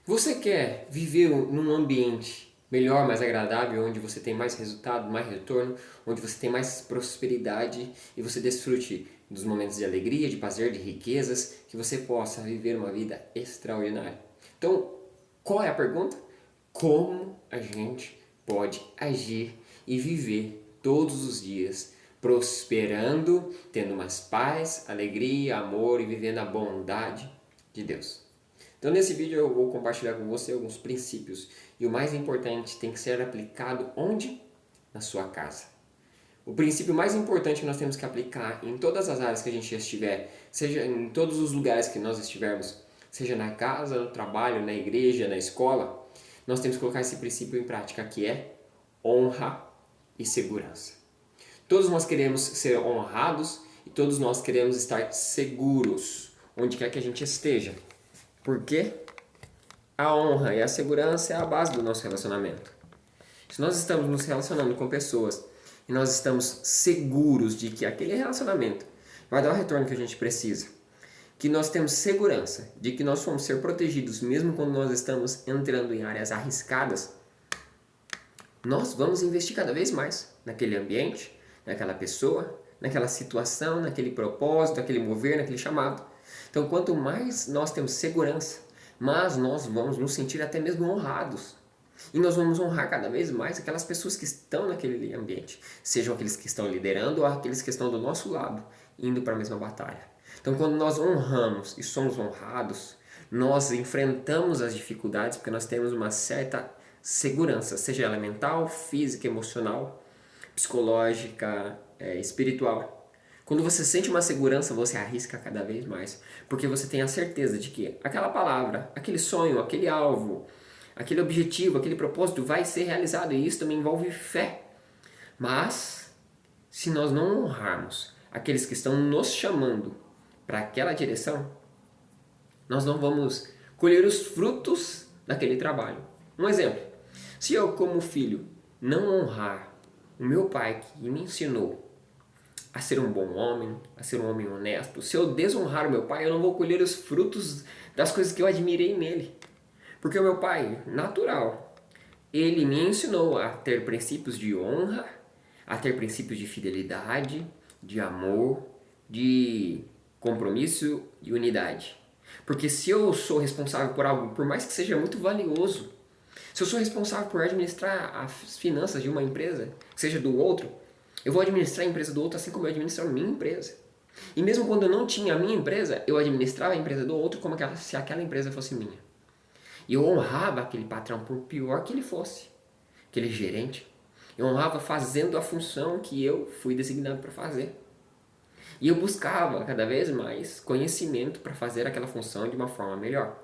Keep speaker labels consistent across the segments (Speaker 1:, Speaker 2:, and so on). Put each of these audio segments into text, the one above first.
Speaker 1: Você quer viver num ambiente melhor, mais agradável, onde você tem mais resultado, mais retorno, onde você tem mais prosperidade e você desfrute dos momentos de alegria, de prazer, de riquezas, que você possa viver uma vida extraordinária. Então, qual é a pergunta? Como a gente pode agir e viver todos os dias prosperando, tendo mais paz, alegria, amor e vivendo a bondade de Deus? Então nesse vídeo eu vou compartilhar com você alguns princípios e o mais importante tem que ser aplicado onde? Na sua casa. O princípio mais importante que nós temos que aplicar em todas as áreas que a gente estiver, seja em todos os lugares que nós estivermos, seja na casa, no trabalho, na igreja, na escola, nós temos que colocar esse princípio em prática que é honra e segurança. Todos nós queremos ser honrados e todos nós queremos estar seguros onde quer que a gente esteja. Porque a honra e a segurança é a base do nosso relacionamento. Se nós estamos nos relacionando com pessoas e nós estamos seguros de que aquele relacionamento vai dar o retorno que a gente precisa, que nós temos segurança de que nós vamos ser protegidos mesmo quando nós estamos entrando em áreas arriscadas, nós vamos investir cada vez mais naquele ambiente, naquela pessoa, naquela situação, naquele propósito, naquele mover, naquele chamado. Então, quanto mais nós temos segurança, mais nós vamos nos sentir até mesmo honrados. E nós vamos honrar cada vez mais aquelas pessoas que estão naquele ambiente, sejam aqueles que estão liderando ou aqueles que estão do nosso lado, indo para a mesma batalha. Então, quando nós honramos e somos honrados, nós enfrentamos as dificuldades porque nós temos uma certa segurança, seja ela mental, física, emocional, psicológica, espiritual. Quando você sente uma segurança, você arrisca cada vez mais, porque você tem a certeza de que aquela palavra, aquele sonho, aquele alvo, aquele objetivo, aquele propósito vai ser realizado, e isso também envolve fé. Mas, se nós não honrarmos aqueles que estão nos chamando para aquela direção, nós não vamos colher os frutos daquele trabalho. Um exemplo, se eu como filho não honrar o meu pai que me ensinou a ser um bom homem, a ser um homem honesto, se eu desonrar o meu pai, eu não vou colher os frutos das coisas que eu admirei nele. Porque o meu pai, natural, ele me ensinou a ter princípios de honra, a ter princípios de fidelidade, de amor, de compromisso e unidade. Porque se eu sou responsável por algo, por mais que seja muito valioso, se eu sou responsável por administrar as finanças de uma empresa, seja do outro, eu vou administrar a empresa do outro assim como eu administro a minha empresa. E mesmo quando eu não tinha a minha empresa, eu administrava a empresa do outro como se aquela empresa fosse minha. E eu honrava aquele patrão por pior que ele fosse, aquele gerente. Eu honrava fazendo a função que eu fui designado para fazer. E eu buscava cada vez mais conhecimento para fazer aquela função de uma forma melhor.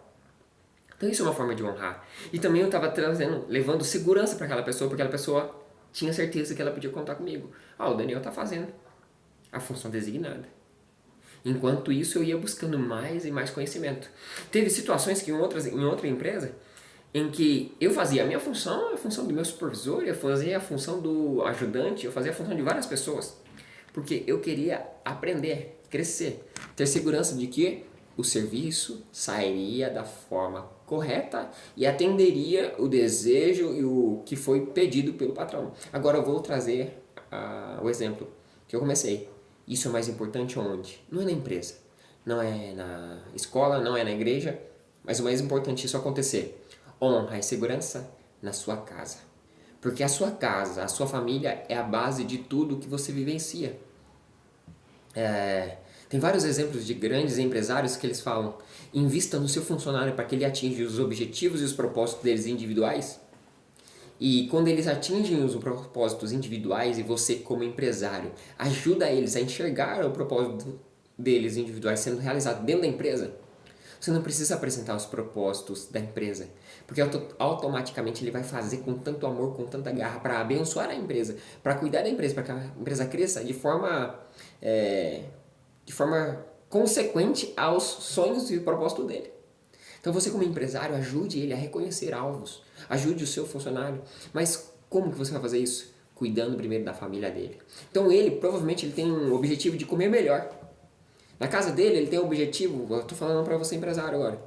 Speaker 1: Então isso é uma forma de honrar. E também eu estava levando segurança para aquela pessoa, porque aquela pessoa tinha certeza que ela podia contar comigo. O Daniel está fazendo a função designada. Enquanto isso, eu ia buscando mais e mais conhecimento. Teve situações que em outra empresa, em que eu fazia a minha função, a função do meu supervisor, eu fazia a função do ajudante, eu fazia a função de várias pessoas. Porque eu queria aprender, crescer, ter segurança de que o serviço sairia da forma correta e atenderia o desejo e o que foi pedido pelo patrão. Agora eu vou trazer o exemplo que eu comecei. Isso é mais importante onde? Não é na empresa, não é na escola, não é na igreja, mas o mais importante é isso acontecer. Honra e segurança na sua casa. Porque a sua casa, a sua família é a base de tudo que você vivencia. Tem vários exemplos de grandes empresários que eles falam: invista no seu funcionário para que ele atinja os objetivos e os propósitos deles individuais. E quando eles atingem os propósitos individuais e você como empresário ajuda eles a enxergar o propósito deles individuais sendo realizado dentro da empresa, você não precisa apresentar os propósitos da empresa, porque automaticamente ele vai fazer com tanto amor, com tanta garra, para abençoar a empresa, para cuidar da empresa, para que a empresa cresça de forma consequente aos sonhos e propósito dele. Então você como empresário ajude ele a reconhecer alvos, ajude o seu funcionário. Mas como que você vai fazer isso? Cuidando primeiro da família dele. Então ele provavelmente ele tem um objetivo de comer melhor. Na casa dele ele tem um objetivo, eu estou falando para você empresário agora,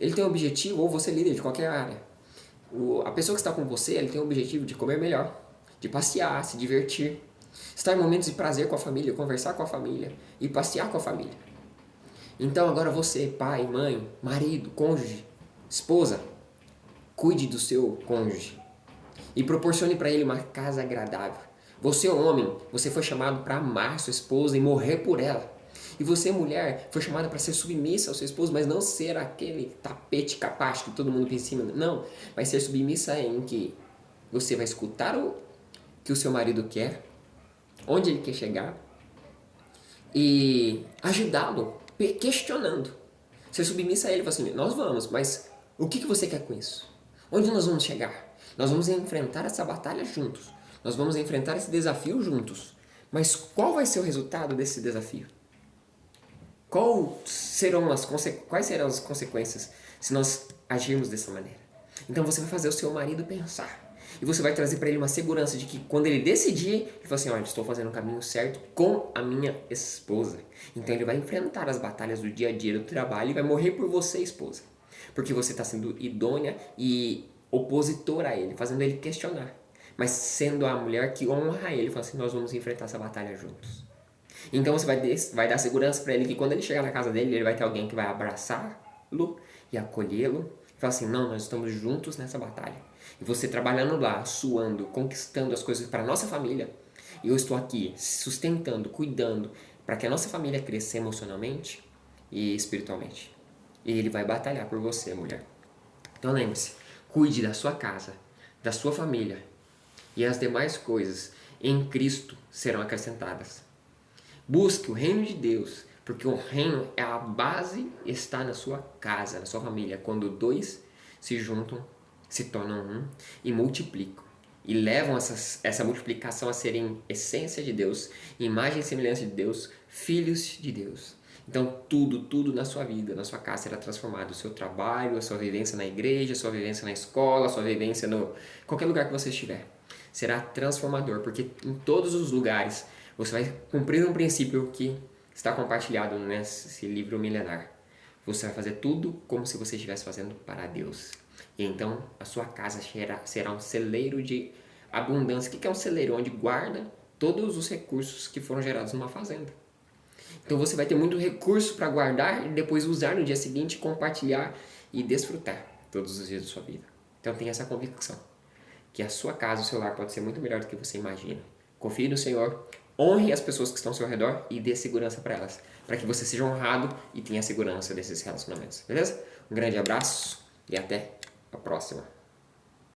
Speaker 1: Ele tem um objetivo, ou você é líder de qualquer área. A pessoa que está com você, ele tem o objetivo de comer melhor, de passear, se divertir, estar em momentos de prazer com a família, conversar com a família e passear com a família. Então agora você, pai, mãe, marido, cônjuge, esposa, cuide do seu cônjuge e proporcione para ele uma casa agradável. Você, homem, você foi chamado para amar sua esposa e morrer por ela. E você, mulher, foi chamada para ser submissa ao seu esposo, mas não ser aquele tapete capacho que todo mundo pensa em cima. Não, vai ser submissa em que você vai escutar o que o seu marido quer, onde ele quer chegar e ajudá-lo, questionando. Ser submissa a ele, fala assim, nós vamos, mas o que você quer com isso? Onde nós vamos chegar? Nós vamos enfrentar essa batalha juntos. Nós vamos enfrentar esse desafio juntos. Mas qual vai ser o resultado desse desafio? Quais serão as consequências se nós agirmos dessa maneira? Então você vai fazer o seu marido pensar. E você vai trazer para ele uma segurança de que quando ele decidir, ele fala assim, olha, estou fazendo o caminho certo com a minha esposa. Então ele vai enfrentar as batalhas do dia a dia do trabalho e vai morrer por você, esposa. Porque você está sendo idônea e opositora a ele, fazendo ele questionar. Mas sendo a mulher que honra ele, fala assim, nós vamos enfrentar essa batalha juntos. Então você vai dar segurança para ele que quando ele chegar na casa dele, ele vai ter alguém que vai abraçá-lo e acolhê-lo. E falar assim, não, nós estamos juntos nessa batalha. E você trabalhando lá, suando, conquistando as coisas para a nossa família. E eu estou aqui sustentando, cuidando, para que a nossa família cresça emocionalmente e espiritualmente. E ele vai batalhar por você, mulher. Então lembre-se, cuide da sua casa, da sua família. E as demais coisas em Cristo serão acrescentadas. Busque o reino de Deus, porque o reino é a base, está na sua casa, na sua família. Quando dois se juntam, se tornam um e multiplicam. E levam essa multiplicação a serem essência de Deus, imagem e semelhança de Deus, filhos de Deus. Então tudo na sua vida, na sua casa será transformado. O seu trabalho, a sua vivência na igreja, a sua vivência na escola, a sua vivência no qualquer lugar que você estiver. Será transformador, porque em todos os lugares você vai cumprir um princípio que está compartilhado nesse livro milenar. Você vai fazer tudo como se você estivesse fazendo para Deus. E então a sua casa será um celeiro de abundância. O que é um celeiro? Onde guarda todos os recursos que foram gerados numa fazenda. Então você vai ter muito recurso para guardar e depois usar no dia seguinte, compartilhar e desfrutar todos os dias da sua vida. Então tenha essa convicção, que a sua casa, o seu lar pode ser muito melhor do que você imagina. Confie no Senhor, honre as pessoas que estão ao seu redor e dê segurança para elas, para que você seja honrado e tenha segurança desses relacionamentos, beleza? Um grande abraço e até a próxima.